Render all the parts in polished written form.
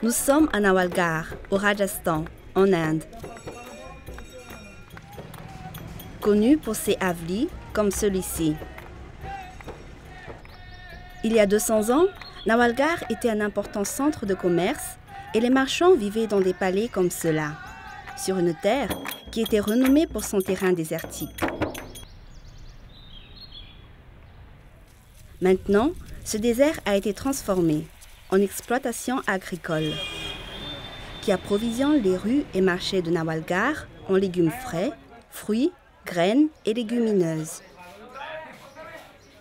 Nous sommes à Nawalgarh, au Rajasthan, en Inde. Connu pour ses havlis, comme celui-ci. Il y a 200 ans, Nawalgarh était un important centre de commerce et les marchands vivaient dans des palais comme cela, sur une terre qui était renommée pour son terrain désertique. Maintenant, ce désert a été transformé en exploitation agricole qui approvisionne les rues et marchés de Nawalgarh en légumes frais, fruits, graines et légumineuses.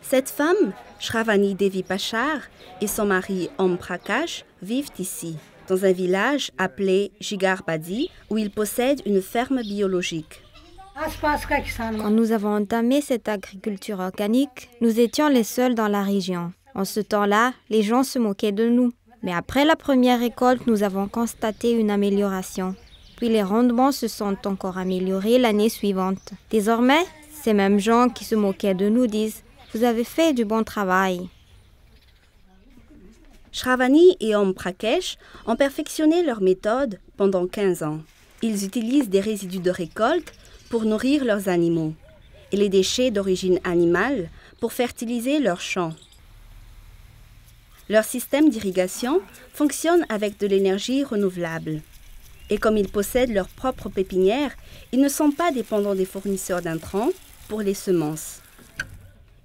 Cette femme, Shravani Devi Pachar, et son mari Om Prakash vivent ici, dans un village appelé Jigarbadi, où ils possèdent une ferme biologique. Quand nous avons entamé cette agriculture organique, nous étions les seuls dans la région. En ce temps-là, les gens se moquaient de nous. Mais après la première récolte, nous avons constaté une amélioration. Puis les rendements se sont encore améliorés l'année suivante. Désormais, ces mêmes gens qui se moquaient de nous disent « Vous avez fait du bon travail ». Shravani et Om Prakash ont perfectionné leur méthode pendant 15 ans. Ils utilisent des résidus de récolte pour nourrir leurs animaux et les déchets d'origine animale pour fertiliser leurs champs. Leur système d'irrigation fonctionne avec de l'énergie renouvelable. Et comme ils possèdent leur propre pépinière, ils ne sont pas dépendants des fournisseurs d'intrants pour les semences.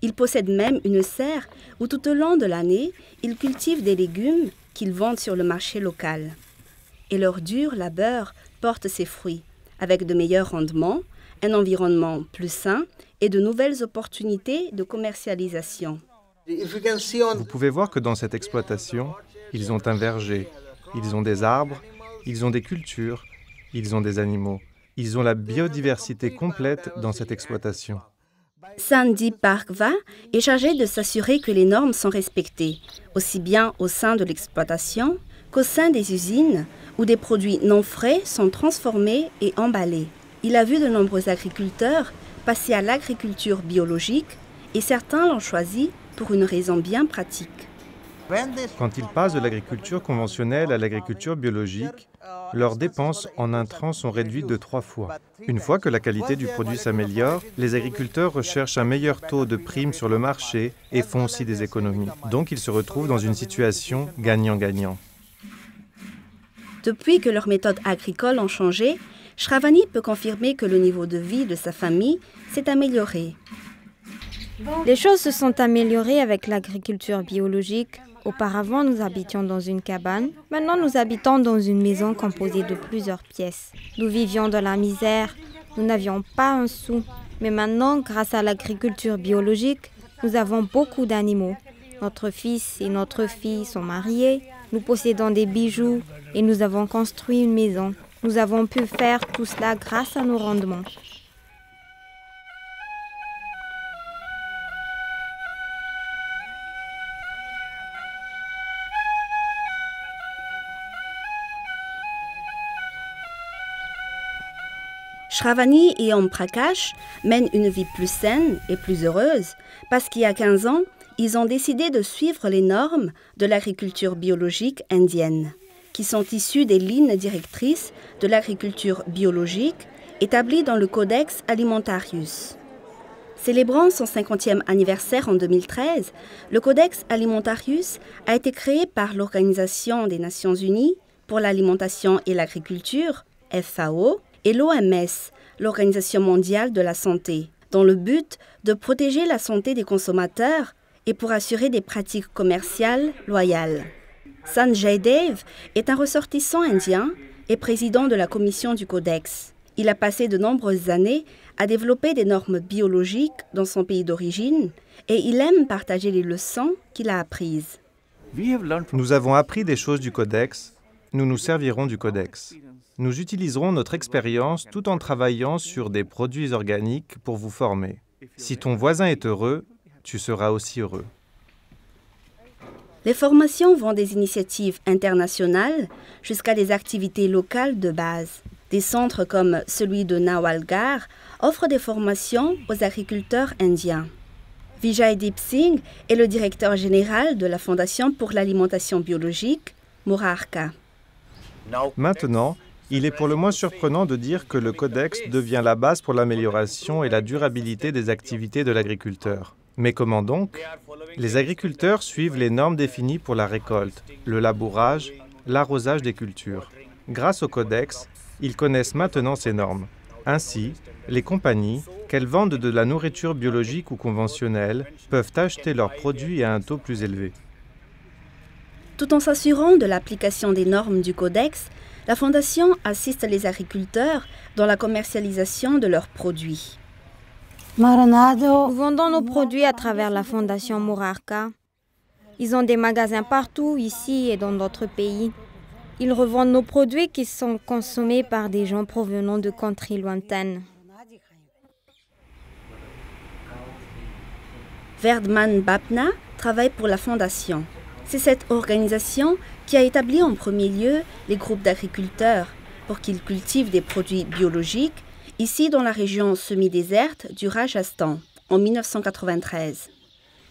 Ils possèdent même une serre où tout au long de l'année, ils cultivent des légumes qu'ils vendent sur le marché local. Et leur dur labeur porte ses fruits, avec de meilleurs rendements, un environnement plus sain et de nouvelles opportunités de commercialisation. Vous pouvez voir que dans cette exploitation, ils ont un verger, ils ont des arbres, ils ont des cultures, ils ont des animaux. Ils ont la biodiversité complète dans cette exploitation. Sandeep Bhargava est chargé de s'assurer que les normes sont respectées, aussi bien au sein de l'exploitation qu'au sein des usines où des produits non frais sont transformés et emballés. Il a vu de nombreux agriculteurs passer à l'agriculture biologique et certains l'ont choisi pour une raison bien pratique. Quand ils passent de l'agriculture conventionnelle à l'agriculture biologique, leurs dépenses en intrants sont réduites de 3 fois. Une fois que la qualité du produit s'améliore, les agriculteurs recherchent un meilleur taux de prime sur le marché et font aussi des économies. Donc ils se retrouvent dans une situation gagnant-gagnant. Depuis que leurs méthodes agricoles ont changé, Shravani peut confirmer que le niveau de vie de sa famille s'est amélioré. Les choses se sont améliorées avec l'agriculture biologique. Auparavant, nous habitions dans une cabane. Maintenant, nous habitons dans une maison composée de plusieurs pièces. Nous vivions dans la misère. Nous n'avions pas un sou. Mais maintenant, grâce à l'agriculture biologique, nous avons beaucoup d'animaux. Notre fils et notre fille sont mariés. Nous possédons des bijoux et nous avons construit une maison. Nous avons pu faire tout cela grâce à nos rendements. Shravani et Om Prakash mènent une vie plus saine et plus heureuse parce qu'il y a 15 ans, ils ont décidé de suivre les normes de l'agriculture biologique indienne, qui sont issues des lignes directrices de l'agriculture biologique établies dans le Codex Alimentarius. Célébrant son 50e anniversaire en 2013, le Codex Alimentarius a été créé par l'Organisation des Nations Unies pour l'alimentation et l'agriculture, FAO, et l'OMS, l'Organisation mondiale de la santé, dans le but de protéger la santé des consommateurs et pour assurer des pratiques commerciales loyales. Sanjay Dev est un ressortissant indien et président de la commission du Codex. Il a passé de nombreuses années à développer des normes biologiques dans son pays d'origine et il aime partager les leçons qu'il a apprises. Nous avons appris des choses du Codex, nous nous servirons du Codex. Nous utiliserons notre expérience tout en travaillant sur des produits organiques pour vous former. Si ton voisin est heureux, tu seras aussi heureux. Les formations vont des initiatives internationales jusqu'à des activités locales de base. Des centres comme celui de Nawalgarh offrent des formations aux agriculteurs indiens. Vijay Deep Singh est le directeur général de la Fondation pour l'alimentation biologique, Murarka. Maintenant, il est pour le moins surprenant de dire que le codex devient la base pour l'amélioration et la durabilité des activités de l'agriculteur. Mais comment donc? Les agriculteurs suivent les normes définies pour la récolte, le labourage, l'arrosage des cultures. Grâce au codex, ils connaissent maintenant ces normes. Ainsi, les compagnies, qu'elles vendent de la nourriture biologique ou conventionnelle, peuvent acheter leurs produits à un taux plus élevé. Tout en s'assurant de l'application des normes du codex, la Fondation assiste les agriculteurs dans la commercialisation de leurs produits. Nous vendons nos produits à travers la Fondation Murarka. Ils ont des magasins partout, ici et dans d'autres pays. Ils revendent nos produits qui sont consommés par des gens provenant de contrées lointaines. Verdman Bapna travaille pour la Fondation. C'est cette organisation qui a établi en premier lieu les groupes d'agriculteurs pour qu'ils cultivent des produits biologiques, ici dans la région semi-déserte du Rajasthan, en 1993.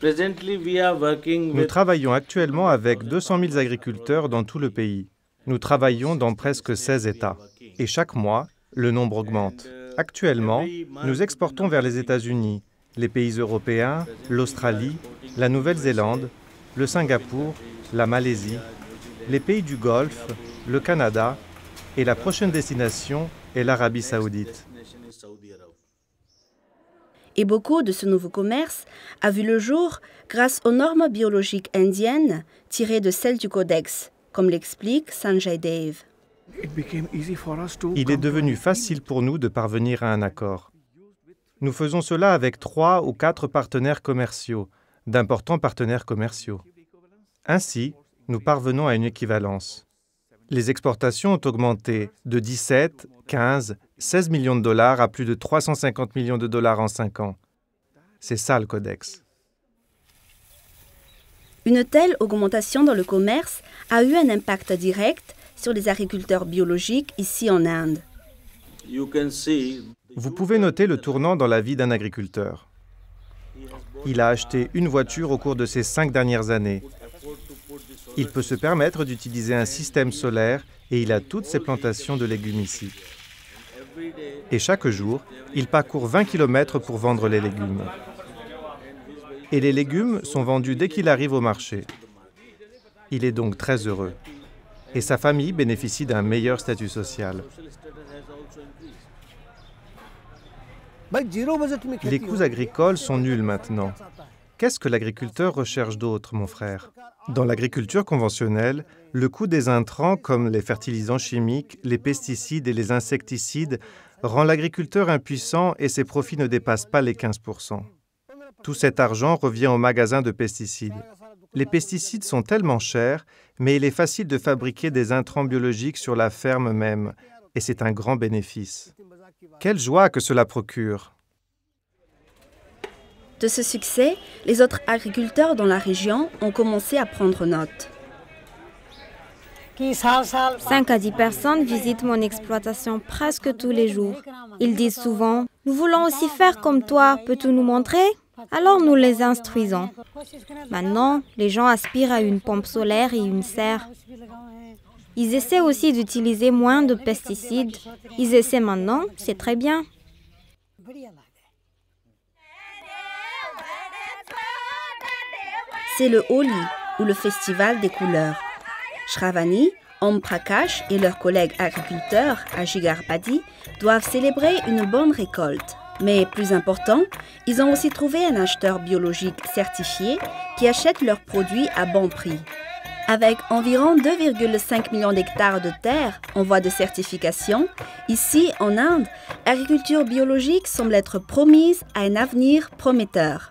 Nous travaillons actuellement avec 200 000 agriculteurs dans tout le pays. Nous travaillons dans presque 16 États. Et chaque mois, le nombre augmente. Actuellement, nous exportons vers les États-Unis, les pays européens, l'Australie, la Nouvelle-Zélande, le Singapour, la Malaisie, les pays du Golfe, le Canada et la prochaine destination est l'Arabie saoudite. Et beaucoup de ce nouveau commerce a vu le jour grâce aux normes biologiques indiennes tirées de celles du codex, comme l'explique Sanjay Dev. Il est devenu facile pour nous de parvenir à un accord. Nous faisons cela avec 3 ou 4 partenaires commerciaux, d'importants partenaires commerciaux. Ainsi, nous parvenons à une équivalence. Les exportations ont augmenté de 17, 15, 16 millions de dollars à plus de 350 millions de dollars en 5 ans. C'est ça le codex. Une telle augmentation dans le commerce a eu un impact direct sur les agriculteurs biologiques ici en Inde. Vous pouvez noter le tournant dans la vie d'un agriculteur. Il a acheté une voiture au cours de ces 5 dernières années. Il peut se permettre d'utiliser un système solaire et il a toutes ses plantations de légumes ici. Et chaque jour, il parcourt 20 km pour vendre les légumes. Et les légumes sont vendus dès qu'il arrive au marché. Il est donc très heureux. Et sa famille bénéficie d'un meilleur statut social. Les coûts agricoles sont nuls maintenant. Qu'est-ce que l'agriculteur recherche d'autre, mon frère? Dans l'agriculture conventionnelle, le coût des intrants comme les fertilisants chimiques, les pesticides et les insecticides rend l'agriculteur impuissant et ses profits ne dépassent pas les 15%. Tout cet argent revient au magasin de pesticides. Les pesticides sont tellement chers, mais il est facile de fabriquer des intrants biologiques sur la ferme même, et c'est un grand bénéfice. Quelle joie que cela procure! De ce succès, les autres agriculteurs dans la région ont commencé à prendre note. 5 à 10 personnes visitent mon exploitation presque tous les jours. Ils disent souvent « Nous voulons aussi faire comme toi, peux-tu nous montrer ?» Alors nous les instruisons. Maintenant, les gens aspirent à une pompe solaire et une serre. Ils essaient aussi d'utiliser moins de pesticides. Ils essaient maintenant, c'est très bien. C'est le Holi, ou le festival des couleurs. Shravani, Om Prakash et leurs collègues agriculteurs à Jigarpadi doivent célébrer une bonne récolte. Mais plus important, ils ont aussi trouvé un acheteur biologique certifié qui achète leurs produits à bon prix. Avec environ 2,5 millions d'hectares de terre en voie de certification, ici en Inde, l'agriculture biologique semble être promise à un avenir prometteur.